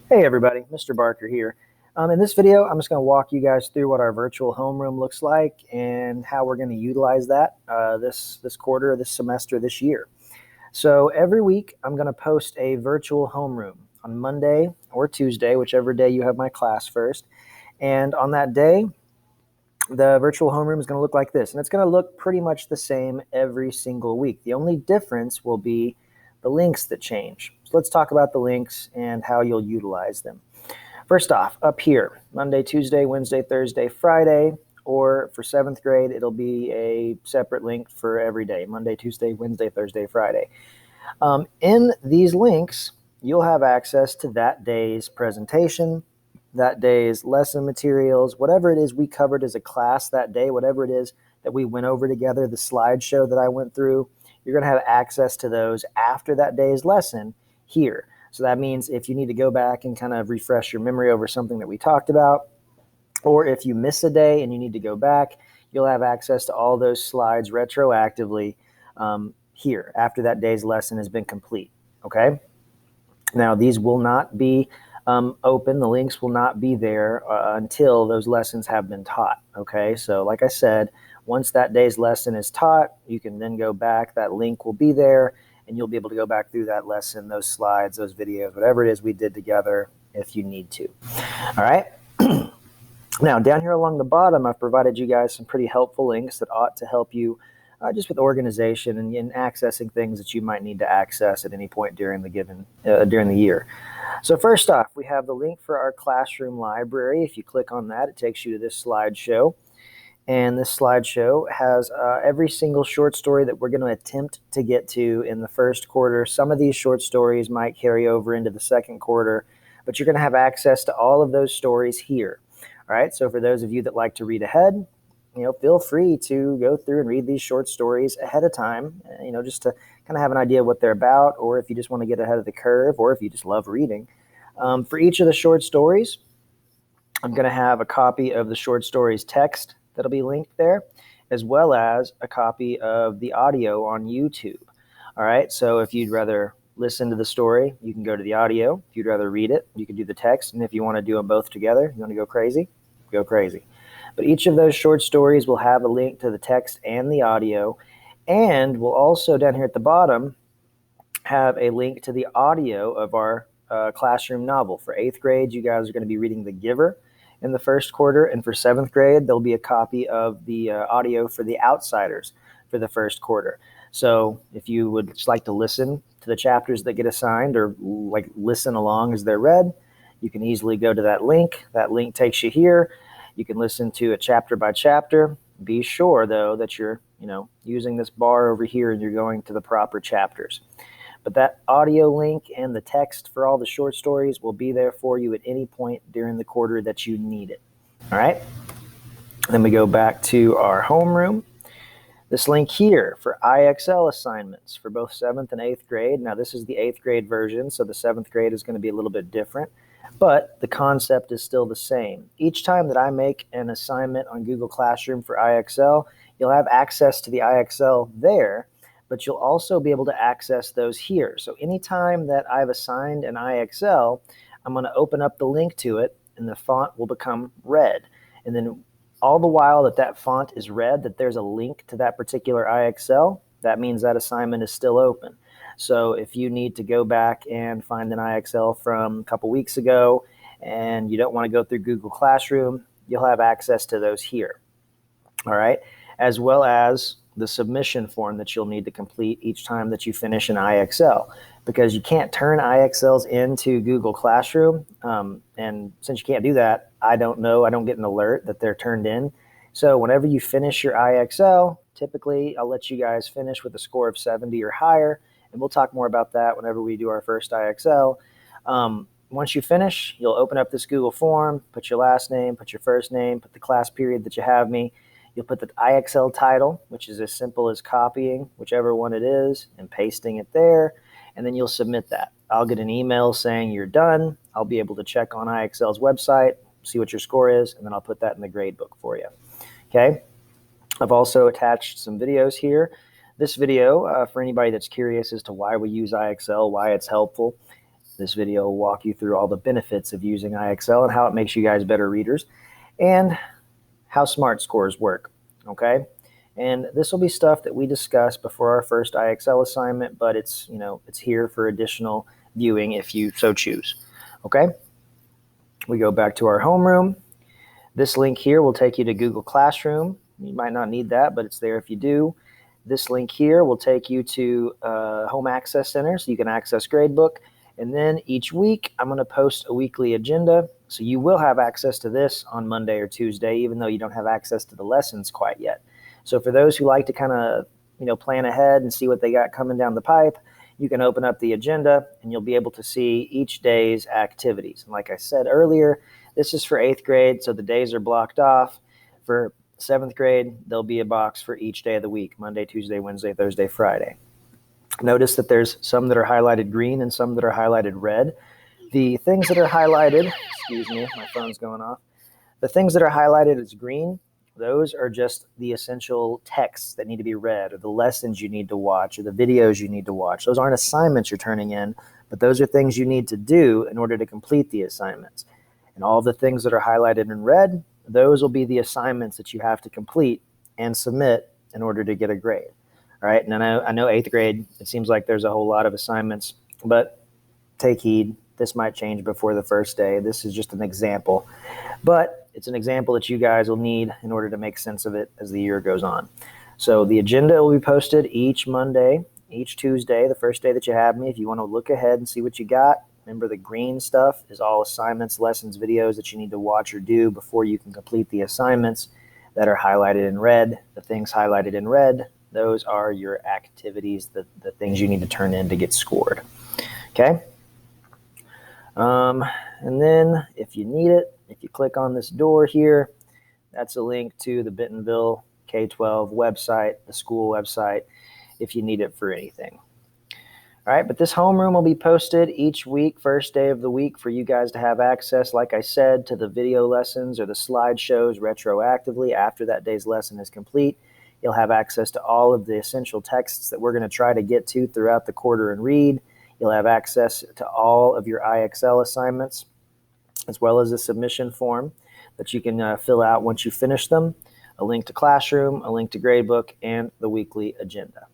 Hey everybody, Mr. Barker here. In this video, I'm just going to walk you guys through what our virtual homeroom looks like and how we're going to utilize that this quarter, this semester, this year. So every week, I'm going to post a virtual homeroom on Monday or Tuesday, whichever day you have my class first. And on that day, the virtual homeroom is going to look like this. And it's going to look pretty much the same every single week. The only difference will be the links that change. So let's talk about the links and how you'll utilize them. First off, up here, Monday, Tuesday, Wednesday, Thursday, Friday, or for 7th grade, it'll be a separate link for every day, Monday, Tuesday, Wednesday, Thursday, Friday. In these links, you'll have access to that day's presentation, that day's lesson materials, whatever it is we covered as a class that day, whatever it is that we went over together, the slideshow that I went through, you're going to have access to those after that day's lesson here. So that means if you need to go back and kind of refresh your memory over something that we talked about, or if you miss a day and you need to go back, you'll have access to all those slides retroactively here after that day's lesson has been complete. Okay? Now, these will not be open. The links will not be there until those lessons have been taught. Okay? So like I said, once that day's lesson is taught, you can then go back. That link will be there, and you'll be able to go back through that lesson, those slides, those videos, whatever it is we did together if you need to. All right? Now, down here along the bottom, I've provided you guys some pretty helpful links that ought to help you just with organization and accessing things that you might need to access at any point during the year. So first off, we have the link for our classroom library. If you click on that, it takes you to this slideshow. And this slideshow has every single short story that we're going to attempt to get to in the first quarter. Some of these short stories might carry over into the second quarter, but you're going to have access to all of those stories here. All right, so for those of you that like to read ahead, feel free to go through and read these short stories ahead of time, just to kind of have an idea of what they're about, or if you just want to get ahead of the curve, or if you just love reading. For each of the short stories, I'm going to have a copy of the short stories text that'll be linked there, as well as a copy of the audio on YouTube. All right, so if you'd rather listen to the story, you can go to the audio. If you'd rather read it, you can do the text. And if you want to do them both together, you want to go crazy, go crazy. But each of those short stories will have a link to the text and the audio. And we'll also, down here at the bottom, have a link to the audio of our classroom novel. For 8th grade, you guys are going to be reading The Giver in the first quarter. And for 7th grade, there'll be a copy of the audio for The Outsiders for the first quarter. So if you would just like to listen to the chapters that get assigned, or like listen along as they're read, you can easily go to that link. That link takes you here. You can listen to it chapter by chapter. Be sure, though, that you're using this bar over here and you're going to the proper chapters. But that audio link and the text for all the short stories will be there for you at any point during the quarter that you need it. All right? Then we go back to our homeroom. This link here for IXL assignments for both 7th and 8th grade. Now, this is the 8th grade version, so the 7th grade is going to be a little bit different, but the concept is still the same. Each time that I make an assignment on Google Classroom for IXL, you'll have access to the IXL there, but you'll also be able to access those here. So anytime that I've assigned an IXL, I'm going to open up the link to it, and the font will become red. And then all the while that font is red, that there's a link to that particular IXL, that means that assignment is still open. So if you need to go back and find an IXL from a couple weeks ago and you don't want to go through Google Classroom, you'll have access to those here. All right, as well as the submission form that you'll need to complete each time that you finish an IXL, because you can't turn IXLs into Google Classroom. And since you can't do that, I don't get an alert that they're turned in. So whenever you finish your IXL, typically I'll let you guys finish with a score of 70 or higher. And we'll talk more about that whenever we do our first IXL. Once you finish, you'll open up this Google form, put your last name, put your first name, put the class period that you have me. You'll put the IXL title, which is as simple as copying whichever one it is and pasting it there, and then you'll submit that. I'll get an email saying you're done. I'll be able to check on IXL's website, see what your score is, and then I'll put that in the grade book for you. Okay? I've also attached some videos here. This video, for anybody that's curious as to why we use IXL, why it's helpful, This video will walk you through all the benefits of using IXL and how it makes you guys better readers and how SMART scores work, okay? And this will be stuff that we discuss before our first IXL assignment, but it's here for additional viewing if you so choose, okay? We go back to our homeroom. This link here will take you to Google Classroom. You might not need that, but it's there if you do. This link here will take you to Home Access Center so you can access Gradebook. And then each week, I'm going to post a weekly agenda. So you will have access to this on Monday or Tuesday, even though you don't have access to the lessons quite yet. So for those who like to kind of plan ahead and see what they got coming down the pipe, you can open up the agenda and you'll be able to see each day's activities. And like I said earlier, this is for 8th grade, so the days are blocked off. For 7th grade, there'll be a box for each day of the week: Monday, Tuesday, Wednesday, Thursday, Friday. Notice that there's some that are highlighted green and some that are highlighted red. The things that are highlighted, excuse me, my phone's going off. The things that are highlighted as green, those are just the essential texts that need to be read, or the lessons you need to watch, or the videos you need to watch. Those aren't assignments you're turning in, but those are things you need to do in order to complete the assignments. And all the things that are highlighted in red, those will be the assignments that you have to complete and submit in order to get a grade. All right, and I know 8th grade, it seems like there's a whole lot of assignments, but take heed. This might change before the first day. This is just an example, but it's an example that you guys will need in order to make sense of it as the year goes on. So the agenda will be posted each Monday, each Tuesday, the first day that you have me. If you want to look ahead and see what you got, remember the green stuff is all assignments, lessons, videos that you need to watch or do before you can complete the assignments that are highlighted in red. The things highlighted in red, those are your activities, the things you need to turn in to get scored. Okay? And then if you need it, if you click on this door here, that's a link to the Bentonville K-12 website, the school website, if you need it for anything. All right, but this homeroom will be posted each week, first day of the week, for you guys to have access, like I said, to the video lessons or the slideshows retroactively after that day's lesson is complete. You'll have access to all of the essential texts that we're going to try to get to throughout the quarter and read. You'll have access to all of your IXL assignments, as well as a submission form that you can fill out once you finish them, a link to Classroom, a link to Gradebook, and the weekly agenda.